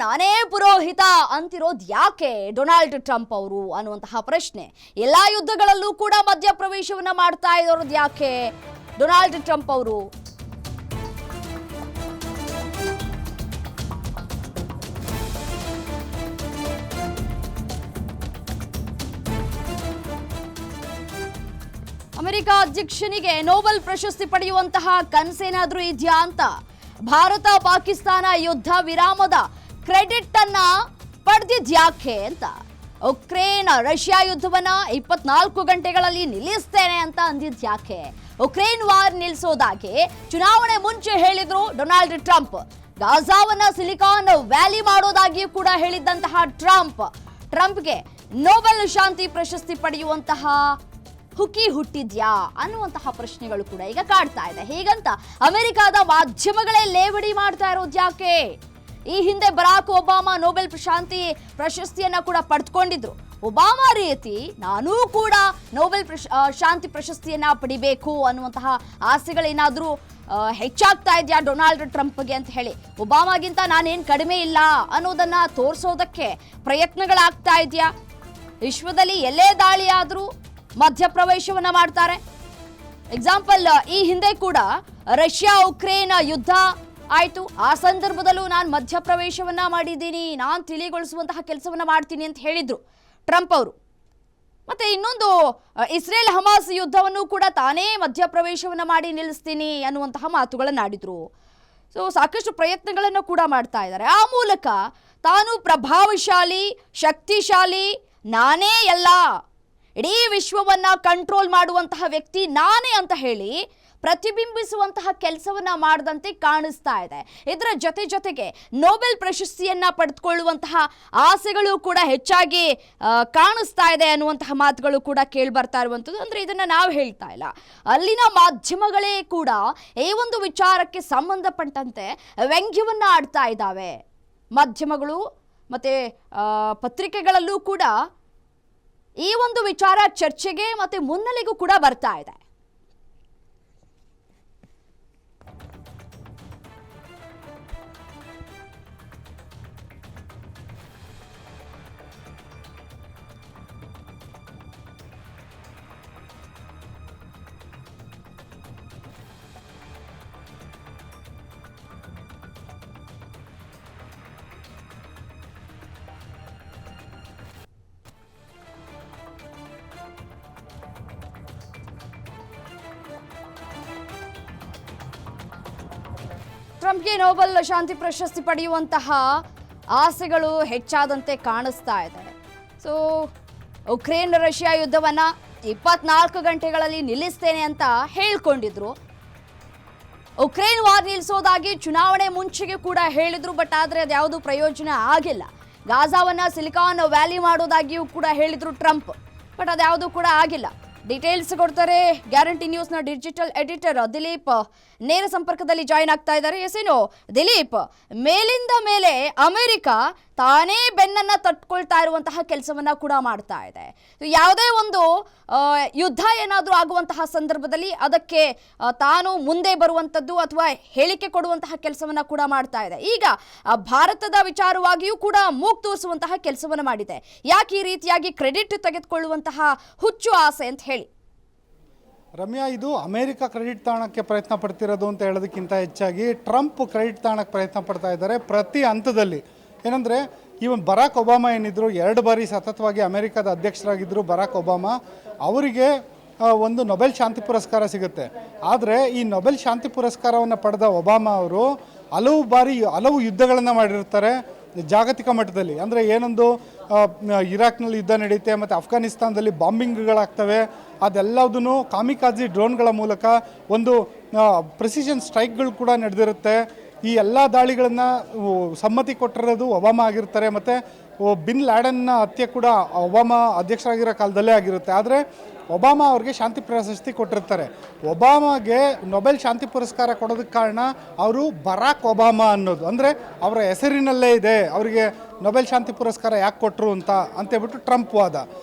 ನಾನೇ ಪುರೋಹಿತ ಅಂತಿರೋದು ಯಾಕೆ ಡೊನಾಲ್ಡ್ ಟ್ರಂಪ್ ಅವರು ಅನ್ನುವಂತಹ ಪ್ರಶ್ನೆ. ಎಲ್ಲಾ ಯುದ್ಧಗಳಲ್ಲೂ ಕೂಡ ಮಧ್ಯಪ್ರವೇಶವನ್ನ ಮಾಡ್ತಾ ಇರೋದು ಯಾಕೆ ಡೊನಾಲ್ಡ್ ಟ್ರಂಪ್ ಅವರು? ಅಮೆರಿಕ ಅಧ್ಯಕ್ಷನಿಗೆ ನೊಬೆಲ್ ಪ್ರಶಸ್ತಿ ಪಡೆಯುವಂತಹ ಕನಸೇನಾದ್ರೂ ಇದೆಯಾ ಅಂತ ಭಾರತ ಪಾಕಿಸ್ತಾನ ಯುದ್ಧ ವಿರಾಮದ ಕ್ರೆಡಿಟ್ ಅನ್ನ ಪಡೆದಿದ್ಯಾಕೆ ಅಂತ ಉಕ್ರೇನ್ ರಷ್ಯಾ ಯುದ್ಧವನ್ನ 24 ಗಂಟೆಗಳಲ್ಲಿ ನಿಲ್ಲಿಸ್ತೇನೆ ಅಂತ ಅಂದಿದ್ಯಾಕೆ? ಉಕ್ರೇನ್ ವಾರ್ ನಿಲ್ಲಿಸೋದಾಗಿ ಚುನಾವಣೆ ಮುಂಚೆ ಹೇಳಿದ್ರು ಡೊನಾಲ್ಡ್ ಟ್ರಂಪ್. ಗಾಜಾವನ್ನ ಸಿಲಿಕಾನ್ ವ್ಯಾಲಿ ಮಾಡೋದಾಗಿಯೂ ಕೂಡ ಹೇಳಿದ್ದಂತಹ ಟ್ರಂಪ್ಗೆ ನೊಬೆಲ್ ಶಾಂತಿ ಪ್ರಶಸ್ತಿ ಪಡೆಯುವಂತಹ ಹುಕ್ಕಿ ಹುಟ್ಟಿದ್ಯಾ ಅನ್ನುವಂತಹ ಪ್ರಶ್ನೆಗಳು ಕೂಡ ಈಗ ಕಾಡ್ತಾ ಇದೆ. ಹೀಗಂತ ಅಮೆರಿಕದ ಮಾಧ್ಯಮಗಳೇ ಲೇವಡಿ ಮಾಡ್ತಾ ಇರೋದು ಯಾಕೆ? ಈ ಹಿಂದೆ ಬರಾಕ್ ಒಬಾಮಾ ನೊಬೆಲ್ ಶಾಂತಿ ಪ್ರಶಸ್ತಿಯನ್ನ ಕೂಡ ಪಡೆದುಕೊಂಡಿದ್ರು. ಒಬಾಮಾ ರೀತಿ ನಾನೂ ಕೂಡ ನೊಬೆಲ್ ಶಾಂತಿ ಪ್ರಶಸ್ತಿಯನ್ನ ಪಡಿಬೇಕು ಅನ್ನುವಂತಹ ಆಸೆಗಳೇನಾದ್ರೂ ಹೆಚ್ಚಾಗ್ತಾ ಇದೆಯಾ ಡೊನಾಲ್ಡ್ ಟ್ರಂಪ್ಗೆ ಅಂತ ಹೇಳಿ, ಒಬಾಮಾಗಿಂತ ನಾನೇನು ಕಡಿಮೆ ಇಲ್ಲ ಅನ್ನೋದನ್ನ ತೋರಿಸೋದಕ್ಕೆ ಪ್ರಯತ್ನಗಳಾಗ್ತಾ ಇದೆಯಾ? ವಿಶ್ವದಲ್ಲಿ ಎಲ್ಲೇ ದಾಳಿ ಆದ್ರೂ ಮಧ್ಯಪ್ರವೇಶವನ್ನ ಮಾಡ್ತಾರೆ. ಎಕ್ಸಾಂಪಲ್, ಈ ಹಿಂದೆ ಕೂಡ ರಷ್ಯಾ ಉಕ್ರೇನ್ ಯುದ್ಧ ಆಯ್ತು, ಆ ಸಂದರ್ಭದಲ್ಲೂ ನಾನು ಮಧ್ಯಪ್ರವೇಶವನ್ನ ಮಾಡಿದ್ದೀನಿ, ನಾನು ತಿಳಿಗೊಳಿಸುವಂತಹ ಕೆಲಸವನ್ನ ಮಾಡ್ತೀನಿ ಅಂತ ಹೇಳಿದ್ರು ಟ್ರಂಪ್ ಅವರು. ಮತ್ತೆ ಇನ್ನೊಂದು ಇಸ್ರೇಲ್ ಹಮಾಸ್ ಯುದ್ಧವನ್ನು ಕೂಡ ತಾನೇ ಮಧ್ಯಪ್ರವೇಶವನ್ನ ಮಾಡಿ ನಿಲ್ಲಿಸ್ತೀನಿ ಅನ್ನುವಂತಹ ಮಾತುಗಳನ್ನಾಡಿದ್ರು. ಸೊ ಸಾಕಷ್ಟು ಪ್ರಯತ್ನಗಳನ್ನು ಕೂಡ ಮಾಡ್ತಾ ಇದ್ದಾರೆ. ಆ ಮೂಲಕ ತಾನು ಪ್ರಭಾವಶಾಲಿ, ಶಕ್ತಿಶಾಲಿ, ನಾನೇ ಎಲ್ಲ ಇಡೀ ವಿಶ್ವವನ್ನ ಕಂಟ್ರೋಲ್ ಮಾಡುವಂತಹ ವ್ಯಕ್ತಿ ನಾನೇ ಅಂತ ಹೇಳಿ ಪ್ರತಿಬಿಂಬಿಸುವಂತಹ ಕೆಲಸವನ್ನ ಮಾಡದಂತೆ ಕಾಣಿಸ್ತಾ ಇದೆ. ಇದರ ಜೊತೆಗೆ ನೊಬೆಲ್ ಪ್ರಶಸ್ತಿಯನ್ನ ಪಡೆದುಕೊಳ್ಳುವಂತಹ ಆಸೆಗಳು ಕೂಡ ಹೆಚ್ಚಾಗಿ ಕಾಣಿಸ್ತಾ ಇದೆ ಅನ್ನುವಂತಹ ಮಾತುಗಳು ಕೂಡ ಕೇಳಿ ಬರ್ತಾ ಇರುವಂಥದ್ದು. ಅಂದ್ರೆ ಇದನ್ನ ನಾವು ಹೇಳ್ತಾ ಇಲ್ಲ, ಅಲ್ಲಿನ ಮಾಧ್ಯಮಗಳೇ ಕೂಡ ಈ ಒಂದು ವಿಚಾರಕ್ಕೆ ಸಂಬಂಧಪಟ್ಟಂತೆ ವ್ಯಂಗ್ಯವನ್ನ ಆಡ್ತಾ ಇದ್ದಾವೆ. ಮಾಧ್ಯಮಗಳು ಮತ್ತೆ ಪತ್ರಿಕೆಗಳಲ್ಲೂ ಕೂಡ ಈ ಒಂದು ವಿಚಾರ ಚರ್ಚೆಗೆ ಮತ್ತೆ ಮುನ್ನೆಲೆಗೂ ಕೂಡ ಬರ್ತಾ ಇದೆ. ಟ್ರಂಪ್ಗೆ ನೊಬೆಲ್ ಶಾಂತಿ ಪ್ರಶಸ್ತಿ ಪಡೆಯುವಂತಹ ಆಸೆಗಳು ಹೆಚ್ಚಾದಂತೆ ಕಾಣಿಸ್ತಾ ಇದೆ. ಸೊ ಉಕ್ರೇನ್ ರಷ್ಯಾ ಯುದ್ಧವನ್ನ 24 ಗಂಟೆಗಳಲ್ಲಿ ನಿಲ್ಲಿಸ್ತೇನೆ ಅಂತ ಹೇಳ್ಕೊಂಡಿದ್ರು. ಉಕ್ರೇನ್ ವಾರ್ ನಿಲ್ಲಿಸೋದಾಗಿ ಚುನಾವಣೆ ಮುಂಚೆಗೆ ಕೂಡ ಹೇಳಿದ್ರು. ಬಟ್ ಆದರೆ ಅದ್ಯಾವುದು ಪ್ರಯೋಜನ ಆಗಿಲ್ಲ. ಗಾಜಾವನ್ನ ಸಿಲಿಕಾನ್ ವ್ಯಾಲಿ ಮಾಡೋದಾಗಿಯೂ ಕೂಡ ಹೇಳಿದ್ರು ಟ್ರಂಪ್. ಬಟ್ ಅದ್ಯಾವುದು ಕೂಡ ಆಗಿಲ್ಲ. ಡೀಟೇಲ್ಸ್ ಕೊಡ್ತಾರೆ ಗ್ಯಾರಂಟಿ ನ್ಯೂಸ್ನ ಡಿಜಿಟಲ್ ಎಡಿಟರ್ ದಿಲೀಪ್ ನೇರ ಸಂಪರ್ಕದಲ್ಲಿ ಜಾಯಿನ್ ಆಗ್ತಾ ಇದ್ದಾರೆ. ಎಸೇನೋ ದಿಲೀಪ್, ಮೇಲಿಂದ ಮೇಲೆ ಅಮೆರಿಕ ತಾನೇ ಬೆನ್ನನ್ನ ತಟ್ಕೊಳ್ತಾ ಇರುವಂತಹ ಕೆಲಸವನ್ನ ಕೂಡ ಮಾಡ್ತಾ ಇದೆ. ಯಾವುದೇ ಒಂದು ಯುದ್ಧ ಏನಾದರೂ ಆಗುವಂತಹ ಸಂದರ್ಭದಲ್ಲಿ ಅದಕ್ಕೆ ತಾನು ಮುಂದೆ ಬರುವಂಥದ್ದು ಅಥವಾ ಹೇಳಿಕೆ ಕೊಡುವಂತಹ ಕೆಲಸವನ್ನ ಕೂಡ ಮಾಡ್ತಾ ಇದೆ. ಈಗ ಭಾರತದ ವಿಚಾರವಾಗಿಯೂ ಕೂಡ ಮೂಗು ತೂರಿಸುವಂತಹ ಕೆಲಸವನ್ನ ಮಾಡಿದೆ. ಯಾಕೆ ಈ ರೀತಿಯಾಗಿ ಕ್ರೆಡಿಟ್ ತೆಗೆದುಕೊಳ್ಳುವಂತಹ ಹುಚ್ಚು ಆಸೆ ಅಂತ ಹೇಳಿ? ರಮ್ಯಾ, ಇದು ಅಮೆರಿಕ ಕ್ರೆಡಿಟ್ ತಾಣಕ್ಕೆ ಪ್ರಯತ್ನ ಪಡ್ತಿರೋದು ಅಂತ ಹೇಳೋದಕ್ಕಿಂತ ಹೆಚ್ಚಾಗಿ ಟ್ರಂಪ್ ಕ್ರೆಡಿಟ್ ತಾಣಕ್ಕೆ ಪ್ರಯತ್ನ ಪಡ್ತಾ ಇದ್ದಾರೆ ಪ್ರತಿ ಹಂತದಲ್ಲಿ. ಏನಂದರೆ ಇವನ್ ಬರಾಕ್ ಒಬಾಮಾ ಏನಿದ್ರು 2 ಬಾರಿ ಸತತವಾಗಿ ಅಮೆರಿಕದ ಅಧ್ಯಕ್ಷರಾಗಿದ್ದರು ಬರಾಕ್ ಒಬಾಮಾ, ಅವರಿಗೆ ಒಂದು ನೊಬೆಲ್ ಶಾಂತಿ ಪುರಸ್ಕಾರ ಸಿಗುತ್ತೆ. ಆದರೆ ಈ ನೊಬೆಲ್ ಶಾಂತಿ ಪುರಸ್ಕಾರವನ್ನು ಪಡೆದ ಒಬಾಮಾ ಅವರು ಹಲವು ಯುದ್ಧಗಳನ್ನು ಮಾಡಿರ್ತಾರೆ ಜಾಗತಿಕ ಮಟ್ಟದಲ್ಲಿ. ಅಂದರೆ ಏನೊಂದು ಇರಾಕ್ನಲ್ಲಿ ಯುದ್ಧ ನಡೆಯುತ್ತೆ, ಮತ್ತು ಅಫ್ಘಾನಿಸ್ತಾನದಲ್ಲಿ ಬಾಂಬಿಂಗ್ಗಳಾಗ್ತವೆ, ಅದೆಲ್ಲದೂ ಕಾಮಿಕಾಜಿ ಡ್ರೋನ್ಗಳ ಮೂಲಕ ಒಂದು ಪ್ರೆಸಿಷನ್ ಸ್ಟ್ರೈಕ್ಗಳು ಕೂಡ ನಡೆದಿರುತ್ತೆ. ಈ ಎಲ್ಲ ದಾಳಿಗಳನ್ನು ಸಮ್ಮತಿ ಕೊಟ್ಟಿರೋದು ಒಬಾಮಾ ಆಗಿರ್ತಾರೆ. ಮತ್ತು ಬಿನ್ ಲ್ಯಾಡನ್ನ ಹತ್ಯೆ ಕೂಡ ಒಬಾಮಾ ಅಧ್ಯಕ್ಷರಾಗಿರೋ ಕಾಲದಲ್ಲೇ ಆಗಿರುತ್ತೆ. ಆದರೆ ಒಬಾಮಾ ಅವ್ರಿಗೆ ಶಾಂತಿ ಪ್ರಶಸ್ತಿ ಕೊಟ್ಟಿರ್ತಾರೆ. ಒಬಾಮಾಗೆ ನೊಬೆಲ್ ಶಾಂತಿ ಪುರಸ್ಕಾರ ಕೊಡೋದಕ್ಕೆ ಕಾರಣ ಅವರು ಬರಾಕ್ ಒಬಾಮಾ ಅನ್ನೋದು, ಅಂದರೆ ಅವರ ಹೆಸರಿನಲ್ಲೇ ಇದೆ ಅವರಿಗೆ ನೊಬೆಲ್ ಶಾಂತಿ ಪುರಸ್ಕಾರ ಯಾಕೆ ಕೊಟ್ಟರು ಅಂತೇಳ್ಬಿಟ್ಟು ಟ್ರಂಪ್ ವಾದ.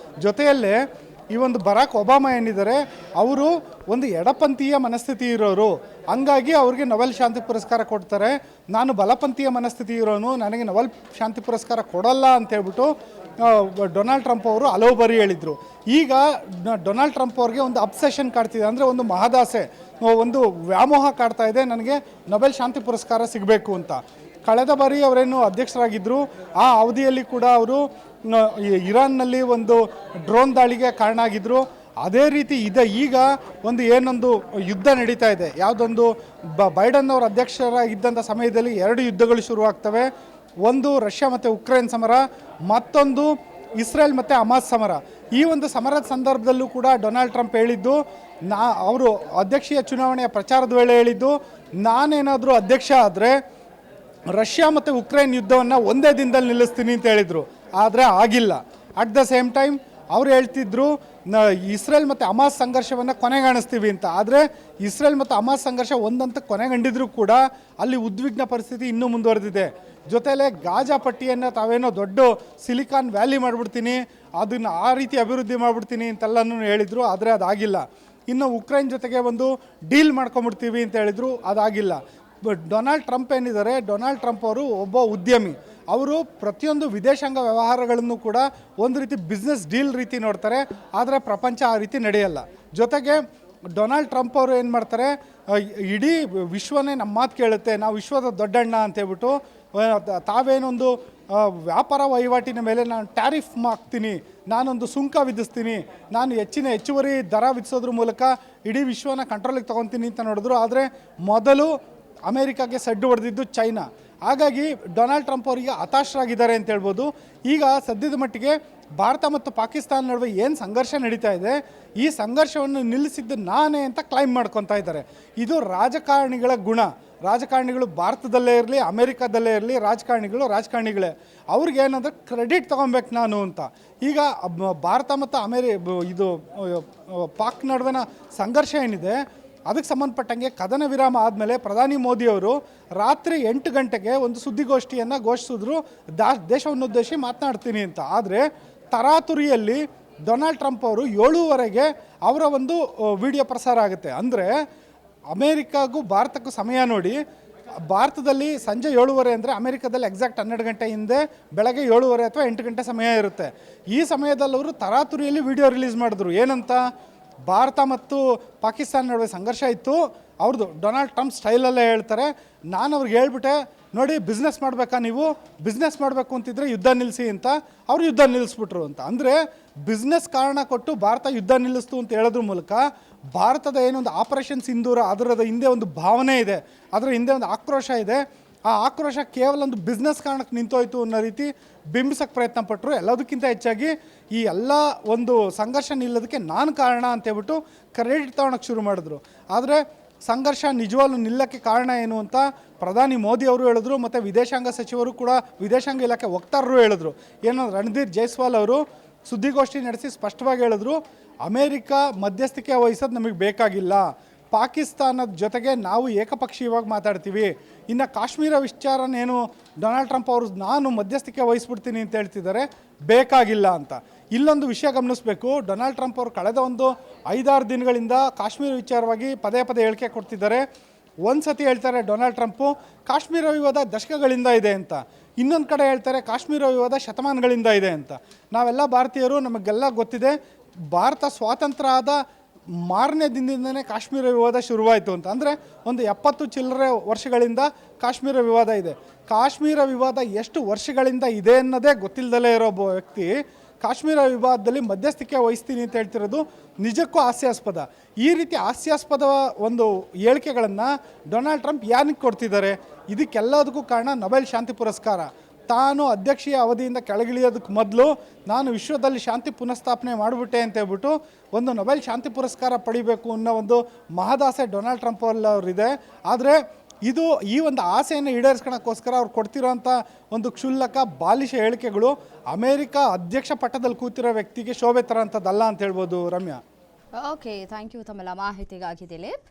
ಜೊತೆಯಲ್ಲೇ ಈ ಒಂದು ಬರಾಕ್ ಒಬಾಮಾ ಏನಿದ್ದಾರೆ ಅವರು ಒಂದು ಎಡಪಂಥೀಯ ಮನಸ್ಥಿತಿ ಇರೋರು, ಹಂಗಾಗಿ ಅವ್ರಿಗೆ ನೊಬೆಲ್ ಶಾಂತಿ ಪುರಸ್ಕಾರ ಕೊಡ್ತಾರೆ. ನಾನು ಬಲಪಂಥೀಯ ಮನಸ್ಥಿತಿ ಇರೋನು, ನನಗೆ ನೊಬೆಲ್ ಶಾಂತಿ ಪುರಸ್ಕಾರ ಕೊಡಲ್ಲ ಅಂತ ಹೇಳ್ಬಿಟ್ಟು ಡೊನಾಲ್ಡ್ ಟ್ರಂಪ್ ಅವರು ಹಲವು ಬಾರಿ ಹೇಳಿದರು. ಈಗ ಡೊನಾಲ್ಡ್ ಟ್ರಂಪ್ ಅವ್ರಿಗೆ ಒಂದು ಅಬ್ಸೆಷನ್ ಕಾಡ್ತಿದೆ, ಅಂದರೆ ಒಂದು ಮಹದಾಸೆ, ಒಂದು ವ್ಯಾಮೋಹ ಕಾಡ್ತಾ ಇದೆ, ನನಗೆ ನೊಬೆಲ್ ಶಾಂತಿ ಪುರಸ್ಕಾರ ಸಿಗಬೇಕು ಅಂತ. ಕಳೆದ ಬಾರಿ ಅವರೇನು ಅಧ್ಯಕ್ಷರಾಗಿದ್ದರು, ಆ ಅವಧಿಯಲ್ಲಿ ಕೂಡ ಅವರು ಇರಾನ್ನಲ್ಲಿ ಒಂದು ಡ್ರೋನ್ ದಾಳಿಗೆ ಕಾರಣ ಆಗಿದ್ದರು. ಅದೇ ರೀತಿ ಈಗ ಒಂದು ಏನೊಂದು ಯುದ್ಧ ನಡೀತಾ ಇದೆ, ಯಾವುದೊಂದು ಬೈಡನ್ ಅವರು ಅಧ್ಯಕ್ಷರಾಗಿದ್ದಂಥ ಸಮಯದಲ್ಲಿ 2 ಯುದ್ಧಗಳು ಶುರುವಾಗ್ತವೆ. ಒಂದು ರಷ್ಯಾ ಮತ್ತು ಉಕ್ರೇನ್ ಸಮರ, ಮತ್ತೊಂದು ಇಸ್ರೇಲ್ ಮತ್ತು ಹಮಾಸ್ ಸಮರ. ಈ ಒಂದು ಸಮರದ ಸಂದರ್ಭದಲ್ಲೂ ಕೂಡ ಡೊನಾಲ್ಡ್ ಟ್ರಂಪ್ ಹೇಳಿದ್ದು, ಅವರು ಅಧ್ಯಕ್ಷೀಯ ಚುನಾವಣೆಯ ಪ್ರಚಾರದ ವೇಳೆ ಹೇಳಿದ್ದು, ನಾನೇನಾದರೂ ಅಧ್ಯಕ್ಷ ಆದರೆ ರಷ್ಯಾ ಮತ್ತು ಉಕ್ರೇನ್ ಯುದ್ಧವನ್ನು ಒಂದೇ ದಿನದಲ್ಲಿ ನಿಲ್ಲಿಸ್ತೀನಿ ಅಂತ ಹೇಳಿದರು. ಆದರೆ ಆಗಿಲ್ಲ. ಅಟ್ ದ ಸೇಮ್ ಟೈಮ್ ಅವ್ರು ಹೇಳ್ತಿದ್ರು ಇಸ್ರೇಲ್ ಮತ್ತು ಹಮಾಸ್ ಸಂಘರ್ಷವನ್ನು ಕೊನೆಗಾಣಿಸ್ತೀವಿ ಅಂತ. ಆದರೆ ಇಸ್ರೇಲ್ ಮತ್ತು ಹಮಾಸ್ ಸಂಘರ್ಷ ಒಂದಂತ ಕೊನೆಗಂಡಿದ್ರೂ ಕೂಡ ಅಲ್ಲಿ ಉದ್ವಿಗ್ನ ಪರಿಸ್ಥಿತಿ ಇನ್ನೂ ಮುಂದುವರೆದಿದೆ. ಜೊತೆಲೇ ಗಾಜಾ ಪಟ್ಟಿಯನ್ನು ತಾವೇನೋ ದೊಡ್ಡ ಸಿಲಿಕಾನ್ ವ್ಯಾಲಿ ಮಾಡಿಬಿಡ್ತೀನಿ, ಅದನ್ನು ಆ ರೀತಿ ಅಭಿವೃದ್ಧಿ ಮಾಡಿಬಿಡ್ತೀನಿ ಅಂತೆಲ್ಲನೂ ಹೇಳಿದರು. ಆದರೆ ಅದಾಗಿಲ್ಲ. ಇನ್ನು ಉಕ್ರೇನ್ ಜೊತೆಗೆ ಒಂದು ಡೀಲ್ ಮಾಡ್ಕೊಂಬಿಡ್ತೀವಿ ಅಂತ ಹೇಳಿದರು, ಅದಾಗಿಲ್ಲ. ಡೊನಾಲ್ಡ್ ಟ್ರಂಪ್ ಏನಿದ್ದಾರೆ, ಡೊನಾಲ್ಡ್ ಟ್ರಂಪ್ ಅವರು ಒಬ್ಬ ಉದ್ಯಮಿ. ಅವರು ಪ್ರತಿಯೊಂದು ವಿದೇಶಾಂಗ ವ್ಯವಹಾರಗಳನ್ನು ಕೂಡ ಒಂದು ರೀತಿ ಬಿಸ್ನೆಸ್ ಡೀಲ್ ರೀತಿ ನೋಡ್ತಾರೆ. ಆದರೆ ಪ್ರಪಂಚ ಆ ರೀತಿ ನಡೆಯಲ್ಲ. ಜೊತೆಗೆ ಡೊನಾಲ್ಡ್ ಟ್ರಂಪ್ ಅವರು ಏನು ಮಾಡ್ತಾರೆ, ಇಡೀ ವಿಶ್ವನೇ ನಮ್ಮ ಮಾತು ಕೇಳುತ್ತೆ, ನಾವು ವಿಶ್ವದ ದೊಡ್ಡಣ್ಣ ಅಂತೇಳ್ಬಿಟ್ಟು ತಾವೇನೊಂದು ವ್ಯಾಪಾರ ವಹಿವಾಟಿನ ಮೇಲೆ ನಾನು ಟ್ಯಾರಿಫ್ ಹಾಕ್ತೀನಿ, ನಾನೊಂದು ಸುಂಕ ವಿಧಿಸ್ತೀನಿ, ನಾನು ಹೆಚ್ಚುವರಿ ದರ ವಿಧಿಸೋದ್ರ ಮೂಲಕ ಇಡೀ ವಿಶ್ವನ ಕಂಟ್ರೋಲಿಗೆ ತೊಗೊತೀನಿ ಅಂತ ನೋಡಿದ್ರು. ಆದರೆ ಮೊದಲು ಅಮೇರಿಕಾಗೆ ಸಡ್ಡು ಹೊಡೆದಿದ್ದು ಚೈನಾ. ಹಾಗಾಗಿ ಡೊನಾಲ್ಡ್ ಟ್ರಂಪ್ ಅವರಿಗೆ ಹತಾಶರಾಗಿದ್ದಾರೆ ಅಂತ ಹೇಳ್ಬೋದು. ಈಗ ಸದ್ಯದ ಮಟ್ಟಿಗೆ ಭಾರತ ಮತ್ತು ಪಾಕಿಸ್ತಾನ ನಡುವೆ ಏನು ಸಂಘರ್ಷ ನಡೀತಾ ಇದೆ, ಈ ಸಂಘರ್ಷವನ್ನು ನಿಲ್ಲಿಸಿದ್ದು ನಾನೇ ಅಂತ ಕ್ಲೈಮ್ ಮಾಡ್ಕೊತಾ ಇದ್ದಾರೆ. ಇದು ರಾಜಕಾರಣಿಗಳ ಗುಣ. ರಾಜಕಾರಣಿಗಳು ಭಾರತದಲ್ಲೇ ಇರಲಿ, ಅಮೇರಿಕಾದಲ್ಲೇ ಇರಲಿ, ರಾಜಕಾರಣಿಗಳೇ ಅವ್ರಿಗೆ ಏನಂದ್ರೆ ಕ್ರೆಡಿಟ್ ತೊಗೊಬೇಕು ನಾನು ಅಂತ. ಈಗ ಭಾರತ ಮತ್ತು ಇದು ಪಾಕ್ ನಡುವಿನ ಸಂಘರ್ಷ ಏನಿದೆ, ಅದಕ್ಕೆ ಸಂಬಂಧಪಟ್ಟಂಗೆ ಕದನ ವಿರಾಮ ಆದಮೇಲೆ ಪ್ರಧಾನಿ ಮೋದಿಯವರು ರಾತ್ರಿ 8 ಗಂಟೆಗೆ ಒಂದು ಸುದ್ದಿಗೋಷ್ಠಿಯನ್ನು ಘೋಷಿಸಿದ್ರು, ದೇಶವನ್ನುದ್ದೇಶಿ ಮಾತನಾಡ್ತೀನಿ ಅಂತ. ಆದರೆ ತರಾತುರಿಯಲ್ಲಿ ಡೊನಾಲ್ಡ್ ಟ್ರಂಪ್ ಅವರು 7:15ಗೆ ಅವರ ಒಂದು ವಿಡಿಯೋ ಪ್ರಸಾರ ಆಗುತ್ತೆ. ಅಂದರೆ ಅಮೇರಿಕಾಗೂ ಭಾರತಕ್ಕೂ ಸಮಯ ನೋಡಿ, ಭಾರತದಲ್ಲಿ ಸಂಜೆ 7:30 ಅಂದರೆ ಅಮೇರಿಕಾದಲ್ಲಿ ಎಕ್ಸಾಕ್ಟ್ 12 ಗಂಟೆ ಹಿಂದೆ ಬೆಳಗ್ಗೆ 7:30 ಅಥವಾ 8 ಗಂಟೆ ಸಮಯ ಇರುತ್ತೆ. ಈ ಸಮಯದಲ್ಲಿ ಅವರು ತರಾತುರಿಯಲ್ಲಿ ವಿಡಿಯೋ ರಿಲೀಸ್ ಮಾಡಿದ್ರು. ಏನಂತ, ಭಾರತ ಮತ್ತು ಪಾಕಿಸ್ತಾನ ನಡುವೆ ಸಂಘರ್ಷ ಇತ್ತು, ಅವ್ರದ್ದು ಡೊನಾಲ್ಡ್ ಟ್ರಂಪ್ ಸ್ಟೈಲಲ್ಲೇ ಹೇಳ್ತಾರೆ. ನಾನು ಅವ್ರಿಗೆ ಹೇಳ್ಬಿಟ್ಟೆ, ನೋಡಿ ಬಿಸ್ನೆಸ್ ಮಾಡಬೇಕಾ, ನೀವು ಬಿಸ್ನೆಸ್ ಮಾಡಬೇಕು ಅಂತಿದ್ರೆ ಯುದ್ಧ ನಿಲ್ಲಿಸಿ ಅಂತ. ಅವರು ಯುದ್ಧ ನಿಲ್ಲಿಸ್ಬಿಟ್ರು ಅಂತ. ಅಂದರೆ ಬಿಸ್ನೆಸ್ ಕಾರಣ ಕೊಟ್ಟು ಭಾರತ ಯುದ್ಧ ನಿಲ್ಲಿಸ್ತು ಅಂತ ಹೇಳೋದ್ರ ಮೂಲಕ ಭಾರತದ ಏನೊಂದು ಆಪರೇಷನ್ ಸಿಂಧೂರ, ಅದರದ ಹಿಂದೆ ಒಂದು ಭಾವನೆ ಇದೆ, ಅದರ ಹಿಂದೆ ಒಂದು ಆಕ್ರೋಶ ಇದೆ. ಆ ಆಕ್ರೋಶ ಕೇವಲ ಒಂದು ಬಿಸ್ನೆಸ್ ಕಾರಣಕ್ಕೆ ನಿಂತೋಯ್ತು ಅನ್ನೋ ರೀತಿ ಬಿಂಬಿಸೋಕ್ಕೆ ಪ್ರಯತ್ನ ಪಟ್ಟರು. ಎಲ್ಲದಕ್ಕಿಂತ ಹೆಚ್ಚಾಗಿ ಈ ಎಲ್ಲ ಒಂದು ಸಂಘರ್ಷ ನಿಲ್ಲೋದಕ್ಕೆ ನಾನು ಕಾರಣ ಅಂತೇಳ್ಬಿಟ್ಟು ಕ್ರೆಡಿಟ್ ತೊಗೊಳಕ್ಕೆ ಶುರು ಮಾಡಿದ್ರು. ಆದರೆ ಸಂಘರ್ಷ ನಿಜವಾಗ್ಲೂ ನಿಲ್ಲಕ್ಕೆ ಕಾರಣ ಏನು ಅಂತ ಪ್ರಧಾನಿ ಮೋದಿ ಅವರು ಹೇಳಿದ್ರು, ಮತ್ತು ವಿದೇಶಾಂಗ ಸಚಿವರು ಕೂಡ, ವಿದೇಶಾಂಗ ಇಲಾಖೆ ವಕ್ತಾರರು ಹೇಳಿದ್ರು. ಏನೋ ರಣಧೀರ್ ಜೈಸ್ವಾಲ್ ಅವರು ಸುದ್ದಿಗೋಷ್ಠಿ ನಡೆಸಿ ಸ್ಪಷ್ಟವಾಗಿ ಹೇಳಿದ್ರು, ಅಮೇರಿಕಾ ಮಧ್ಯಸ್ಥಿಕೆ ವಹಿಸೋದು ನಮಗೆ ಬೇಕಾಗಿಲ್ಲ, ಪಾಕಿಸ್ತಾನದ ಜೊತೆಗೆ ನಾವು ಏಕಪಕ್ಷೀಯವಾಗಿ ಮಾತಾಡ್ತೀವಿ. ಇನ್ನು ಕಾಶ್ಮೀರ ವಿಚಾರನೇನು ಡೊನಾಲ್ಡ್ ಟ್ರಂಪ್ ಅವರು ನಾನು ಮಧ್ಯಸ್ಥಿಕೆ ವಹಿಸ್ಬಿಡ್ತೀನಿ ಅಂತ ಹೇಳ್ತಿದ್ದಾರೆ, ಬೇಕಾಗಿಲ್ಲ ಅಂತ. ಇಲ್ಲೊಂದು ವಿಷಯ ಗಮನಿಸಬೇಕು, ಡೊನಾಲ್ಡ್ ಟ್ರಂಪ್ ಅವರು ಕಳೆದ ಒಂದು 5-6 ದಿನಗಳಿಂದ ಕಾಶ್ಮೀರ ವಿಚಾರವಾಗಿ ಪದೇ ಹೇಳಿಕೆ ಕೊಡ್ತಿದ್ದಾರೆ. ಒಂದು ಸತಿ ಹೇಳ್ತಾರೆ ಡೊನಾಲ್ಡ್ ಟ್ರಂಪು ಕಾಶ್ಮೀರ ವಿವಾದ ದಶಕಗಳಿಂದ ಇದೆ ಅಂತ, ಇನ್ನೊಂದು ಕಡೆ ಹೇಳ್ತಾರೆ ಕಾಶ್ಮೀರ ವಿವಾದ ಶತಮಾನಗಳಿಂದ ಇದೆ ಅಂತ. ನಾವೆಲ್ಲ ಭಾರತೀಯರು, ನಮಗೆಲ್ಲ ಗೊತ್ತಿದೆ, ಭಾರತ ಸ್ವಾತಂತ್ರ್ಯ ಆದ ಮಾರನೇ ದಿನದಿಂದನೇ ಕಾಶ್ಮೀರ ವಿವಾದ ಶುರುವಾಯಿತು ಅಂತ. ಅಂದರೆ ಒಂದು 70 ಚಿಲ್ಲರೆ ವರ್ಷಗಳಿಂದ ಕಾಶ್ಮೀರ ವಿವಾದ ಇದೆ. ಕಾಶ್ಮೀರ ವಿವಾದ ಎಷ್ಟು ವರ್ಷಗಳಿಂದ ಇದೆ ಅನ್ನೋದೇ ಗೊತ್ತಿಲ್ಲದಲೇ ಇರೋ ಒಬ್ಬ ವ್ಯಕ್ತಿ ಕಾಶ್ಮೀರ ವಿವಾದದಲ್ಲಿ ಮಧ್ಯಸ್ಥಿಕೆ ವಹಿಸ್ತೀನಿ ಅಂತ ಹೇಳ್ತಿರೋದು ನಿಜಕ್ಕೂ ಹಾಸ್ಯಾಸ್ಪದ. ಈ ರೀತಿ ಹಾಸ್ಯಾಸ್ಪದ ಒಂದು ಹೇಳಿಕೆಗಳನ್ನು ಡೊನಾಲ್ಡ್ ಟ್ರಂಪ್ ಏನಕ್ಕೆ ಕೊಡ್ತಿದ್ದಾರೆ? ಇದಕ್ಕೆಲ್ಲದಕ್ಕೂ ಕಾರಣ ನೊಬೆಲ್ ಶಾಂತಿ ಪುರಸ್ಕಾರ. ತಾನು ಅಧ್ಯಕ್ಷೀಯ ಅವಧಿಯಿಂದ ಕೆಳಗಿಳಿಯೋದಕ್ಕೆ ಮೊದಲು ನಾನು ವಿಶ್ವದಲ್ಲಿ ಶಾಂತಿ ಪುನಃಸ್ಥಾಪನೆ ಮಾಡಿಬಿಟ್ಟೆ ಅಂತ ಹೇಳ್ಬಿಟ್ಟು ಒಂದು ನೊಬೆಲ್ ಶಾಂತಿ ಪುರಸ್ಕಾರ ಪಡಿಬೇಕು ಅನ್ನೋ ಒಂದು ಮಹದಾಸೆ ಡೊನಾಲ್ಡ್ ಟ್ರಂಪ್ ಅವರಿದೆ. ಆದರೆ ಇದು ಈ ಒಂದು ಆಸೆಯನ್ನು ಈಡೇರಿಸ್ಕೊಳ್ಳೋಕ್ಕೋಸ್ಕರ ಅವ್ರು ಕೊಡ್ತಿರೋಂಥ ಒಂದು ಕ್ಷುಲ್ಲಕ ಬಾಲಿಶ ಹೇಳಿಕೆಗಳು ಅಮೇರಿಕ ಅಧ್ಯಕ್ಷ ಪಟ್ಟದಲ್ಲಿ ಕೂತಿರೋ ವ್ಯಕ್ತಿಗೆ ಶೋಭೆ ತರೋಂಥದ್ದಲ್ಲ ಅಂತ ಹೇಳ್ಬೋದು ರಮ್ಯಾ. ಓಕೆ, ಥ್ಯಾಂಕ್ ಯು ತಮ್ಮೆಲ್ಲ ಮಾಹಿತಿಗಾಗಿ ದಿಲೀಪ್.